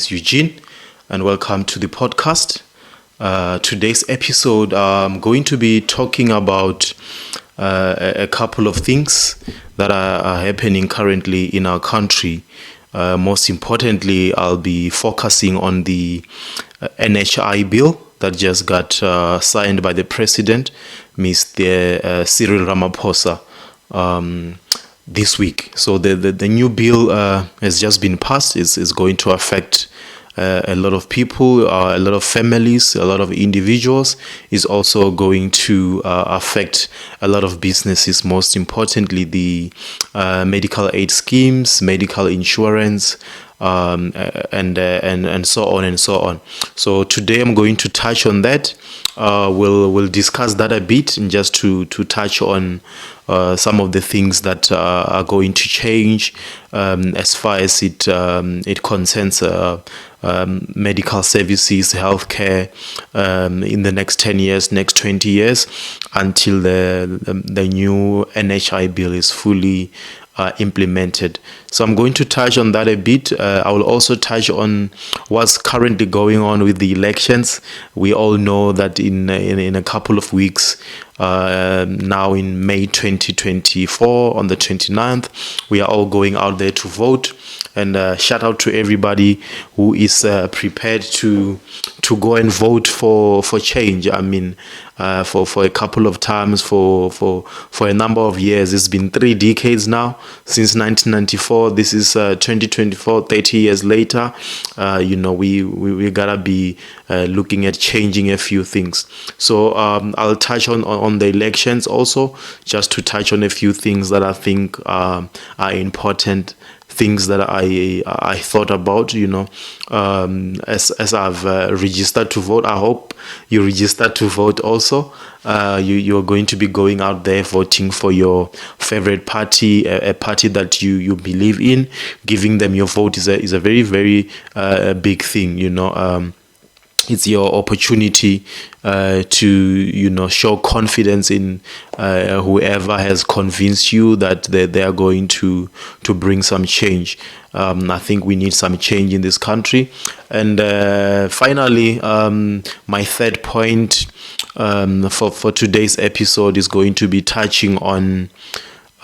is Eugene, and welcome to the podcast. Today's episode, I'm going to be talking about a couple of things that are happening currently in our country. Most importantly, I'll be focusing on the NHI bill that just got signed by the president, Mr. Cyril Ramaphosa, this week. So the new bill has just been passed. Is going to affect a lot of people, a lot of families, a lot of individuals. Is also going to affect a lot of businesses. Most importantly, the medical aid schemes, medical insurance, and so on and so on. So today I'm going to touch on that. We'll discuss that a bit, and just to touch on some of the things that are going to change as far as it concerns medical services, healthcare in the next 10 years, next 20 years, until the new NHI bill is fully implemented. So I'm going to touch on that a bit. I will also touch on what's currently going on with the elections. We all know that in a couple of weeks, now in May 2024, on the 29th, we are all going out there to vote. And shout out to everybody who is prepared to go and vote for change. I mean, for a couple of times, for a number of years. It's been 3 decades now since 1994. This is 2024, 30 years later. We gotta be looking at changing a few things. So I'll touch on the elections also, just to touch on a few things that I think are important. Things that I thought about, as I've registered to vote. I hope you registered to vote also. You're going to be going out there voting for your favorite party, a party that you believe in. Giving them your vote is a very, very big thing. It's your opportunity to show confidence in whoever has convinced you that they are going to bring some change. I think we need some change in this country. And finally, my third point for today's episode is going to be touching on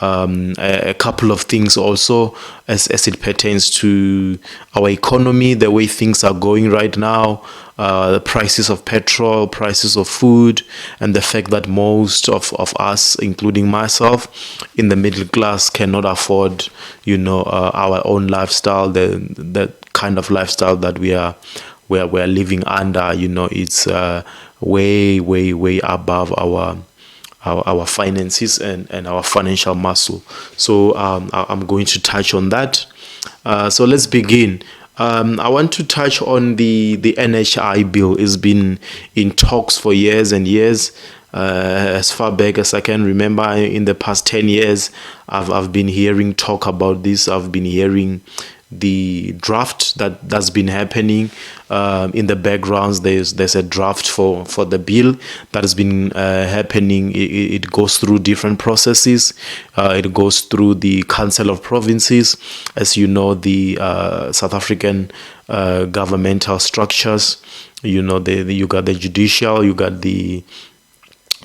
a couple of things also as it pertains to our economy, the way things are going right now, the prices of petrol, prices of food, and the fact that most of us, including myself, in the middle class, cannot afford, our own lifestyle, the kind of lifestyle that we're living under. It's way, way, way above our finances and our financial muscle. So I'm going to touch on that. So let's begin. I want to touch on the NHI bill. It's been in talks for years and years. As far back as I can remember, in the past 10 years, I've been hearing talk about this. I've been hearing the draft that's been happening in the backgrounds. There's a draft for the bill that has been happening. It goes through different processes. It goes through the Council of Provinces. As you know, the South African governmental structures. You got the judicial, you got the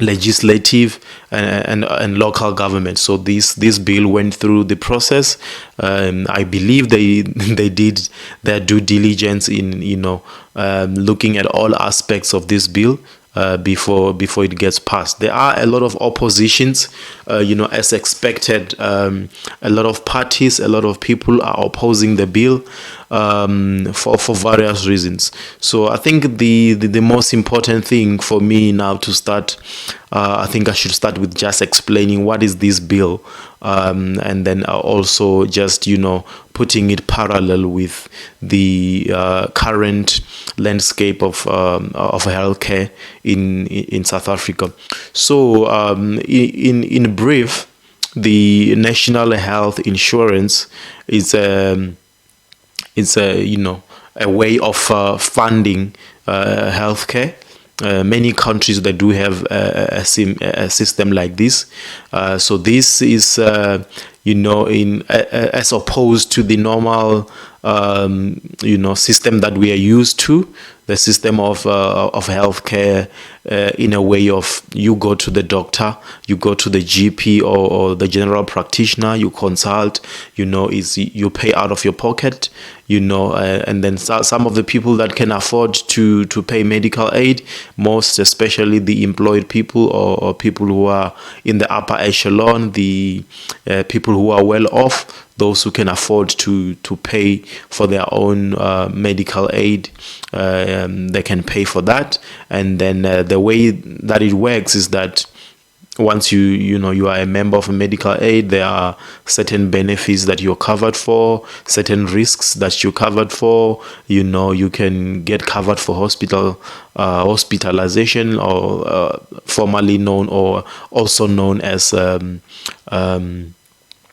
legislative and local government. So this bill went through the process. I believe they did their due diligence in looking at all aspects of this bill before it gets passed. There are a lot of oppositions, as expected. A lot of parties, a lot of people are opposing the bill for various reasons. So I think the most important thing for me now to start, I think I should start with just explaining what is this bill, and then also just putting it parallel with the current landscape of healthcare in South Africa. So in brief, the National Health Insurance is a way of funding healthcare. Many countries that do have a system like this. So this is in as opposed to the normal system that we are used to, the system of healthcare, in a way of you go to the doctor, you go to the GP or the general practitioner, you consult, is you pay out of your pocket, and then some of the people that can afford to pay medical aid, most especially the employed people or people who are in the upper echelon, the people who are well off, those who can afford to pay for their own medical aid, they can pay for that. And then the way that it works is that once you are a member of a medical aid, there are certain benefits that you're covered for, certain risks that you're covered for. You can get covered for hospitalization, or formerly known or also known as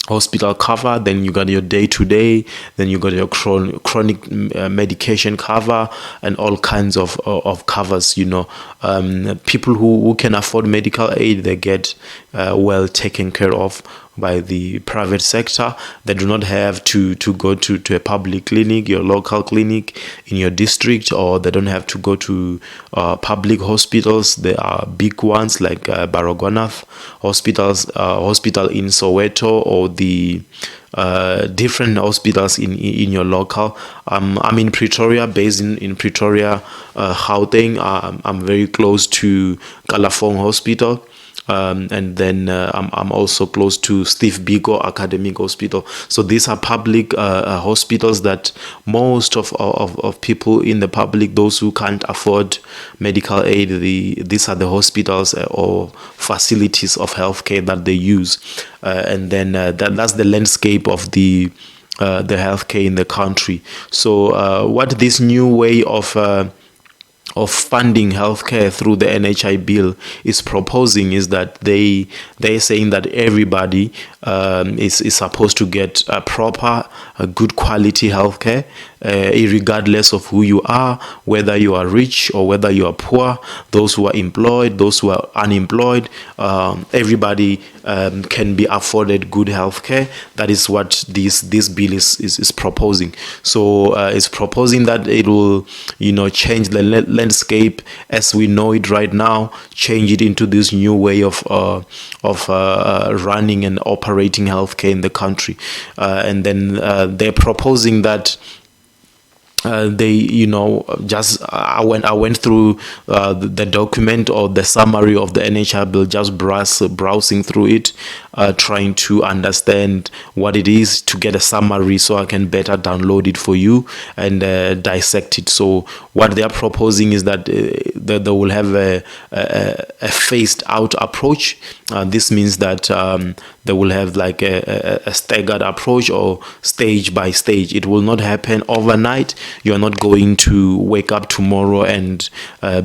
hospital cover. Then you got your day-to-day, then you got your chronic medication cover, and all kinds of covers. People who can afford medical aid, they get well taken care of by the private sector. They do not have to go to a public clinic, your local clinic in your district, or they don't have to go to public hospitals. There are big ones like Baragwanath hospital in Soweto, or the different hospitals in your local. I'm in Pretoria, based in Pretoria, Gauteng. I'm very close to Kalafong Hospital. And then I'm also close to Steve Biko Academic Hospital. So these are public hospitals that most of people in the public, those who can't afford medical aid, these are the hospitals or facilities of healthcare that they use. And then that's the landscape of the healthcare in the country. So what this new way of funding healthcare through the NHI bill is proposing is that they're saying that everybody is supposed to get a proper, good quality healthcare, regardless of who you are, whether you are rich or whether you are poor, those who are employed, those who are unemployed. Everybody can be afforded good healthcare. That is what this bill is proposing. So it's proposing that it will change the landscape as we know it right now, change it into this new way of running and operating healthcare in the country. And then they're proposing that I went through the document or the summary of the NHI bill, just browsing through it, trying to understand what it is, to get a summary so I can better download it for you and dissect it. So what they are proposing is that they will have a phased out approach. This means that they will have like a staggered approach, or stage by stage. It will not happen overnight. You are not going to wake up tomorrow and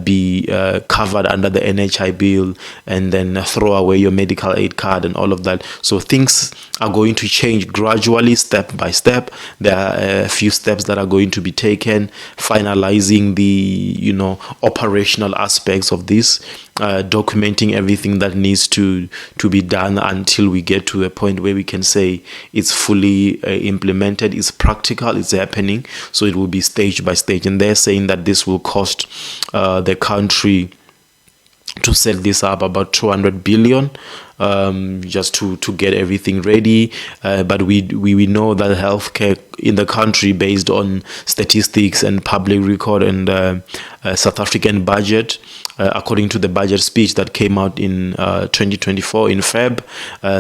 be covered under the NHI bill and then throw away your medical aid card and all of that. So things are going to change gradually, step by step. There are a few steps that are going to be taken, finalizing the operational aspects of this, documenting everything that needs to be done until we get to a point where we can say it's fully implemented, it's practical, it's happening. So it will be stage by stage, and they're saying that this will cost the country, to set this up, about 200 billion, just to get everything ready. But we know that healthcare in the country, based on statistics and public record and South African budget, according to the budget speech that came out in 2024 in Feb,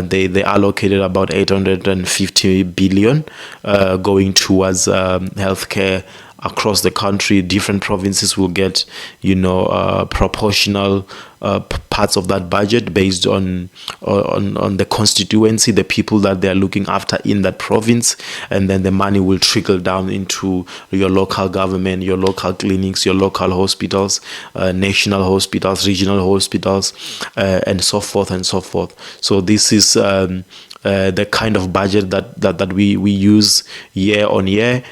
they allocated about 850 billion going towards healthcare across the country. Different provinces will get proportional parts of that budget based on the constituency, the people that they are looking after in that province, and then the money will trickle down into your local government, your local clinics, your local hospitals, national hospitals, regional hospitals, and so forth and so forth. So this is the kind of budget that we use year on year,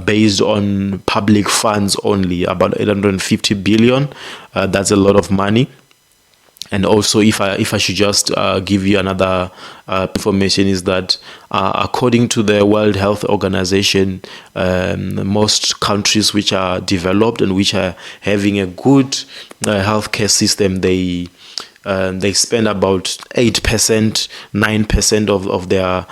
based on public funds only, about 850 billion. That's a lot of money. And also, if I should just give you another information, is that according to the World Health Organization, most countries which are developed and which are having a good healthcare system, they spend about 8%, 9% of their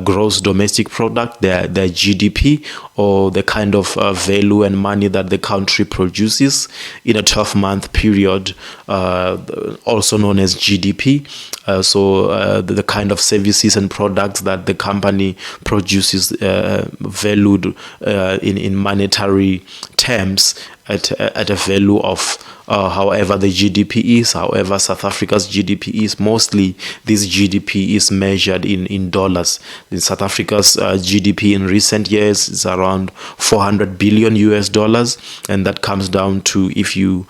gross domestic product, their GDP, or the kind of value and money that the country produces in a 12-month period, also known as GDP. The kind of services and products that the company produces, valued in monetary terms at a value of however the GDP is, however South Africa's GDP is. Mostly this GDP is measured in dollars. In South Africa's GDP in recent years is around 400 billion US dollars, and that comes down to, if you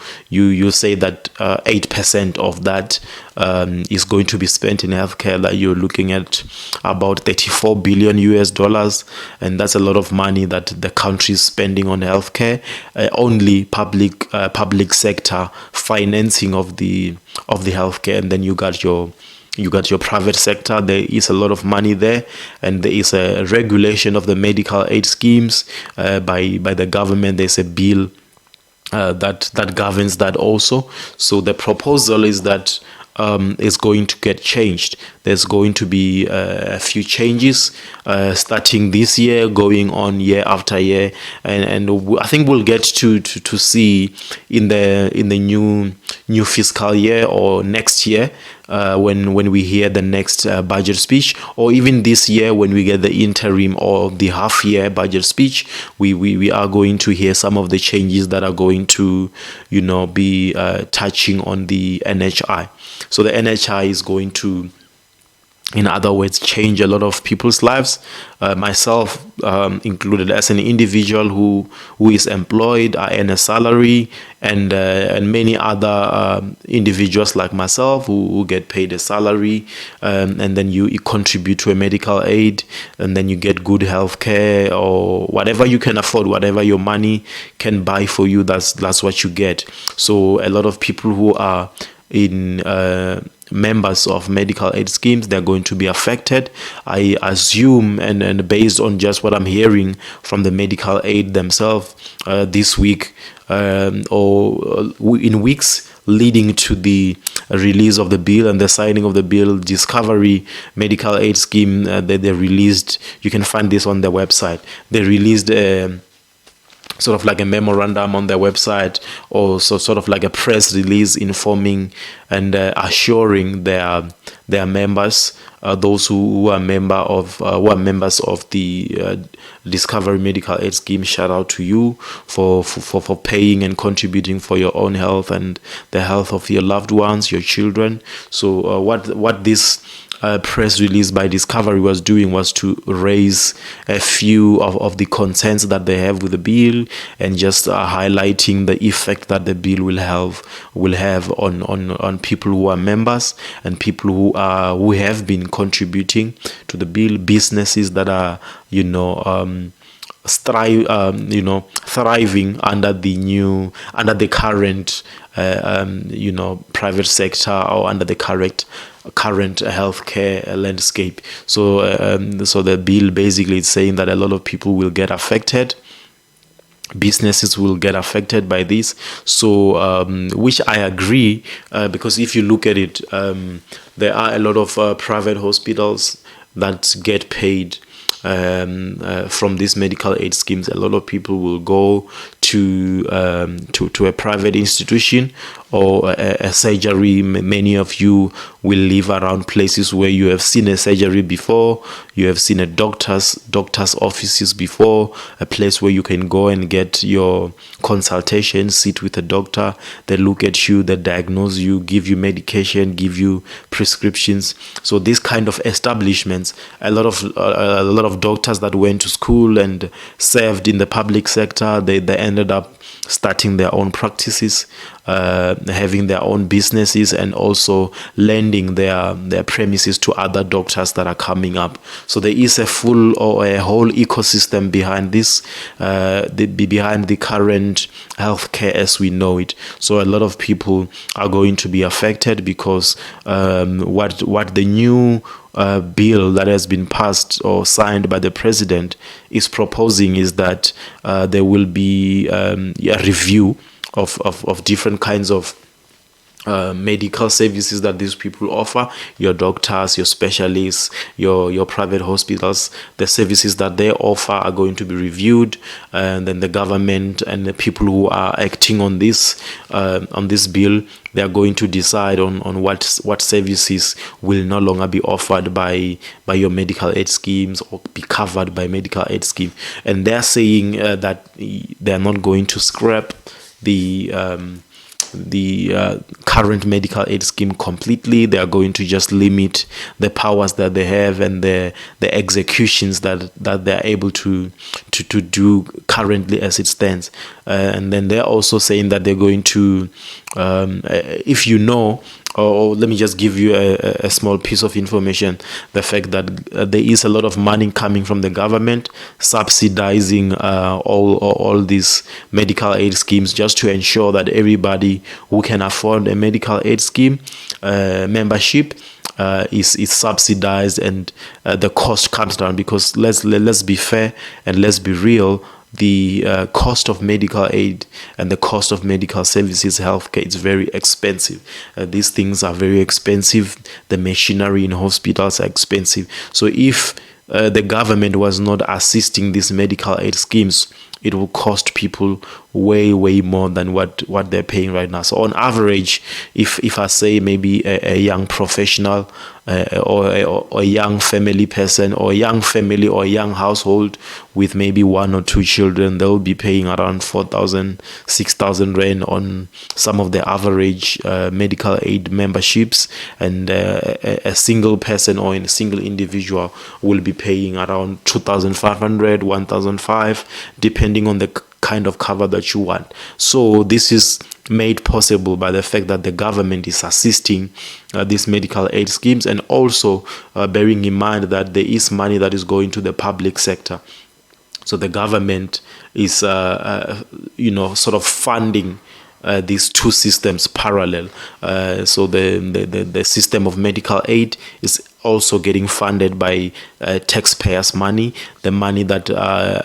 say that 8% of that is going to be spent in healthcare, that you're looking at about 34 billion US dollars, and that's a lot of money that the country is spending on healthcare. Only public sector financing of the healthcare, and then you got your private sector. There is a lot of money there, and there is a regulation of the medical aid schemes by the government. There's a bill that governs that also. So the proposal is that is going to get changed. There's going to be a few changes starting this year, going on year after year, and I think we'll get to see in the new fiscal year or next year, when we hear the next budget speech, or even this year when we get the interim or the half year budget speech, we are going to hear some of the changes that are going to be touching on the NHI. So the NHI is going to, in other words, change a lot of people's lives, myself included. As an individual who is employed, I earn a salary, and many other individuals like myself who get paid a salary, and then you contribute to a medical aid, and then you get good health care, or whatever you can afford, whatever your money can buy for you, that's what you get. So a lot of people who are in members of medical aid schemes, they're going to be affected. I assume, and based on just what I'm hearing from the medical aid themselves this week, or in weeks leading to the release of the bill and the signing of the bill, Discovery Medical Aid Scheme, they released, you can find this on their website, they released sort of like a memorandum on their website, or sort of like a press release informing and assuring their members, those who are members of the Discovery Medical Aid Scheme. Shout out to you for paying and contributing for your own health and the health of your loved ones, your children. So what this press release by Discovery was doing was to raise a few of the concerns that they have with the bill, and just highlighting the effect that the bill will have on people who are members and people who have been contributing to the bill, businesses that are thriving under the current private sector, or under the current healthcare landscape. So the bill basically is saying that a lot of people will get affected. Businesses will get affected by this. So which I agree, because if you look at it, there are a lot of private hospitals that get paid from these medical aid schemes. A lot of people will go to a private institution or a surgery. Many of you will live around places where you have seen a surgery before, you have seen a doctor's offices before, a place where you can go and get your consultation, sit with a doctor, they look at you, they diagnose you, give you medication, give you prescriptions. So these kind of establishments, a lot of of doctors that went to school and served in the public sector, they ended up starting their own practices, having their own businesses, and also lending their premises to other doctors that are coming up. So there is a full or a whole ecosystem behind this, behind the current healthcare as we know it. So a lot of people are going to be affected because what the new bill that has been passed or signed by the president is proposing is that there will be a review of different kinds of medical services that these people offer, your doctors, your specialists, your private hospitals. The services that they offer are going to be reviewed, and then the government and the people who are acting on this bill, they are going to decide on what services will no longer be offered by your medical aid schemes or be covered by medical aid scheme. And they are saying that they are not going to scrap the current medical aid scheme completely. They are going to just limit the powers that they have and the executions that they are able to do currently as it stands. And then they're also saying that they're going to, if you know, or let me just give you a small piece of information, the fact that there is a lot of money coming from the government subsidizing all these medical aid schemes, just to ensure that everybody who can afford a medical aid scheme membership is subsidized, and the cost comes down. Because let's be fair and let's be real, the cost of medical aid and the cost of medical services, healthcare, is very expensive. These things are very expensive. The machinery in hospitals are expensive. So if the government was not assisting these medical aid schemes, it will cost people way more than what they're paying right now. So on average, if I say maybe a young professional or a young family person, or a young family or a young household with maybe 1 or 2 children, they'll be paying around 4,000, 6,000 rand on some of the average medical aid memberships, and a single person or a single individual will be paying around 2,500, 1,500, depending on the kind of cover that you want. So this is made possible by the fact that the government is assisting these medical aid schemes, and also bearing in mind that there is money that is going to the public sector. So the government is sort of funding these two systems parallel. So the system of medical aid is also getting funded by taxpayers' money, the money that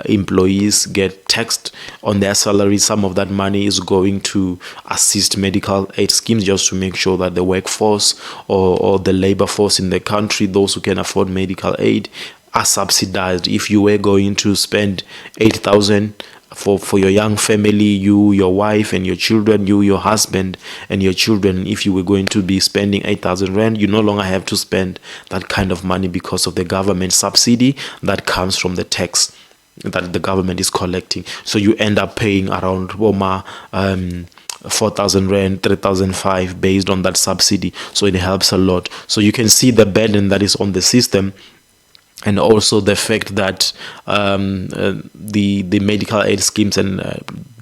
employees get taxed on their salary. Some of that money is going to assist medical aid schemes, just to make sure that the workforce or the labor force in the country, those who can afford medical aid, are subsidized. If you were going to spend 8,000 for your young family, you, your wife and your children, you, your husband and your children, if you were going to be spending 8,000 rand, you no longer have to spend that kind of money because of the government subsidy that comes from the tax that the government is collecting. So you end up paying around 4,000 rand, 3,500 based on that subsidy. So it helps a lot. So you can see the burden that is on the system, and also the fact that the medical aid schemes and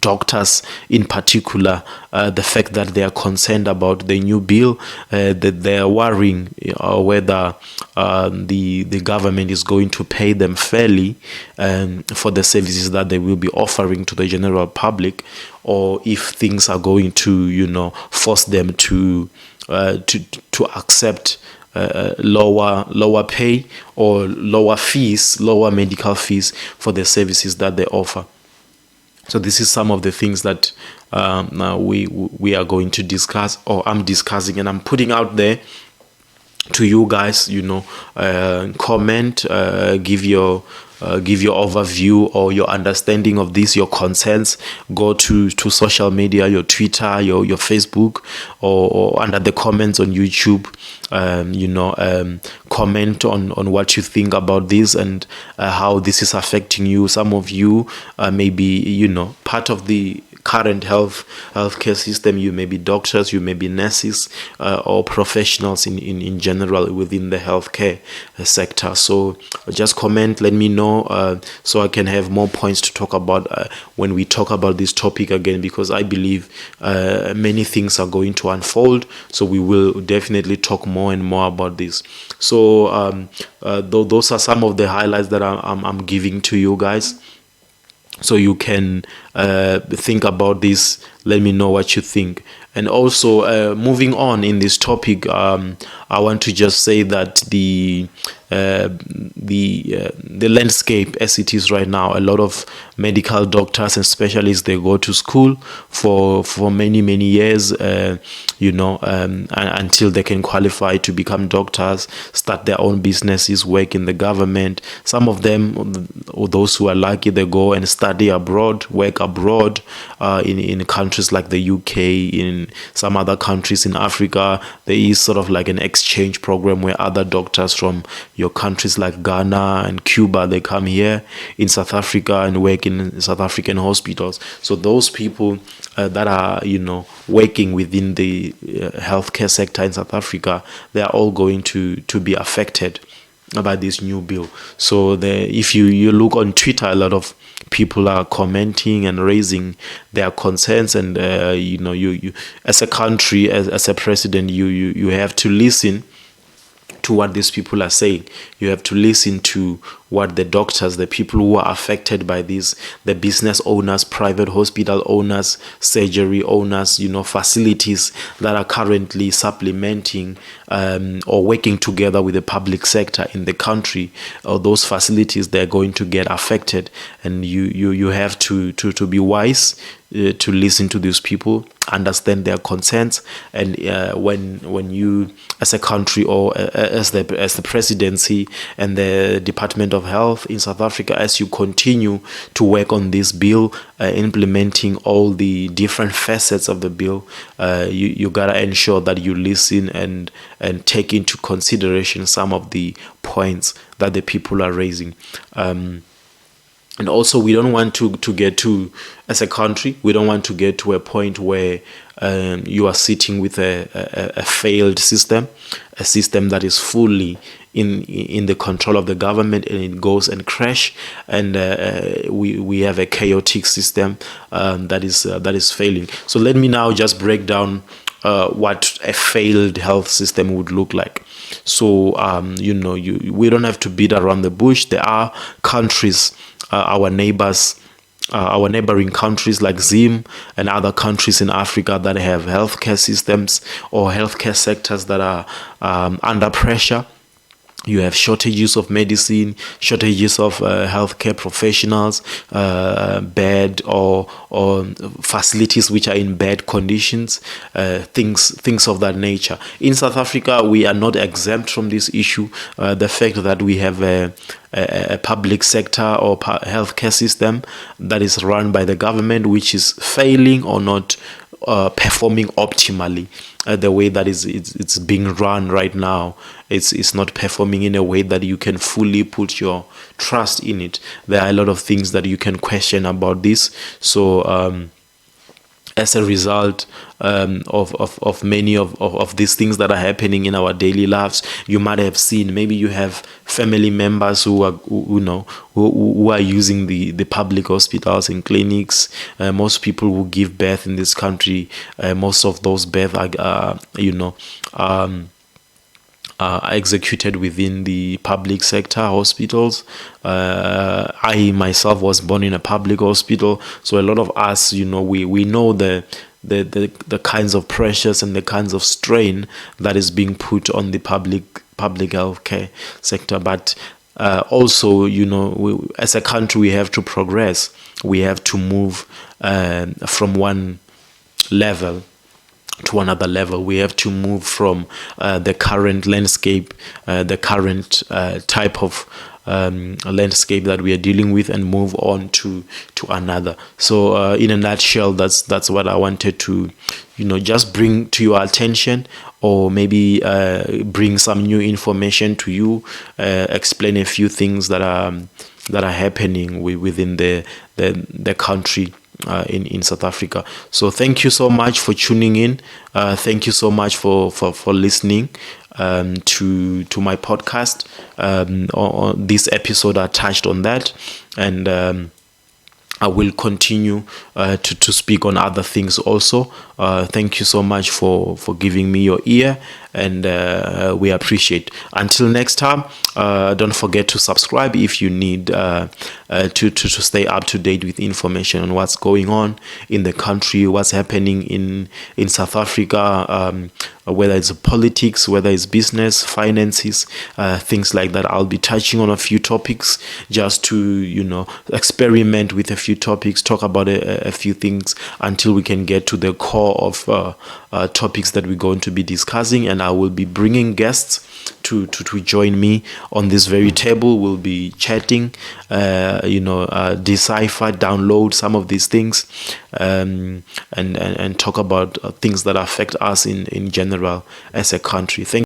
doctors in particular, the fact that they are concerned about the new bill, that they are worrying whether the government is going to pay them fairly for the services that they will be offering to the general public, or if things are going to force them to accept lower pay or lower medical fees for the services that they offer. So this is some of the things that now we are going to discuss, or I'm discussing, and I'm putting out there to you guys. Comment, give your overview or your understanding of this, your concerns. Go to social media, your Twitter, your Facebook, or under the comments on YouTube. Comment on what you think about this and how this is affecting you. Some of you may be part of the current healthcare system. You may be doctors, you may be nurses, or professionals in general within the healthcare sector. So just comment, let me know, so I can have more points to talk about when we talk about this topic again, because I believe many things are going to unfold. So we will definitely talk more and more about this. So those are some of the highlights that I'm giving to you guys. So you can think about this. Let me know what you think. And also, moving on in this topic, I want to just say that the landscape as it is right now, a lot of medical doctors and specialists, they go to school for many years, until they can qualify to become doctors, start their own businesses, work in the government. Some of them, or those who are lucky, they go and study abroad, work abroad, in countries like the UK, in some other countries in Africa. There is sort of like an exchange program where other doctors from your countries like Ghana and Cuba, they come here in South Africa and work in South African hospitals. So those people that are, working within the healthcare sector in South Africa, they are all going to be affected by this new bill. So if you look on Twitter, a lot of people are commenting and raising their concerns, and you as a country, as a president, you have to listen to what these people are saying. You have to listen to what the doctors, the people who are affected by this, the business owners, private hospital owners, surgery owners, facilities that are currently supplementing or working together with the public sector in the country, or those facilities, they're going to get affected. And you have to be wise, to listen to these people, understand their concerns, and when you, as a country, or as the presidency and the Department of Health in South Africa, as you continue to work on this bill, implementing all the different facets of the bill, you gotta ensure that you listen and take into consideration some of the points that the people are raising. And also, we don't want to get to, as a country, we don't want to get to a point where you are sitting with a failed system, a system that is fully in the control of the government, and it goes and crash, and we have a chaotic system that is failing. So let me now just break down what a failed health system would look like. So we don't have to beat around the bush. There are countries, our neighbors, our neighboring countries like Zim and other countries in Africa, that have healthcare systems or healthcare sectors that are under pressure. You have shortages of medicine, shortages of healthcare professionals, bed or facilities which are in bad conditions, things of that nature. In South Africa, we are not exempt from this issue. The fact that we have a public sector or healthcare system that is run by the government, which is failing or not performing optimally, the way that it's being run right now, it's not performing in a way that you can fully put your trust in it. There are a lot of things that you can question about this. So as a result of many of these things that are happening in our daily lives, you might have seen, maybe you have family members who are using the public hospitals and clinics. Most people who give birth in this country, most of those births are executed within the public sector hospitals. I myself was born in a public hospital, so a lot of us, we know the kinds of pressures and the kinds of strain that is being put on the public healthcare sector. But also, as a country, we have to progress. We have to move from one level to another level. We have to move from the current landscape, the current type of landscape that we are dealing with, and move on to another. So in a nutshell, that's what I wanted to just bring to your attention, or maybe bring some new information to you, explain a few things that are happening within the country in South Africa. So thank you so much for tuning in. Thank you so much for listening to my podcast. On this episode, I touched on that, and I will continue to speak on other things also. Thank you so much for giving me your ear, and we appreciate. Until next time, don't forget to subscribe if you need to stay up to date with information on what's going on in the country, what's happening in South Africa, whether it's politics, whether it's business, finances, things like that. I'll be touching on a few topics just to, experiment with a few topics, talk about a few things until we can get to the core of topics that we're going to be discussing. And I will be bringing guests to join me on this very table. We'll be chatting, decipher, download some of these things, and talk about things that affect us in general as a country. Thank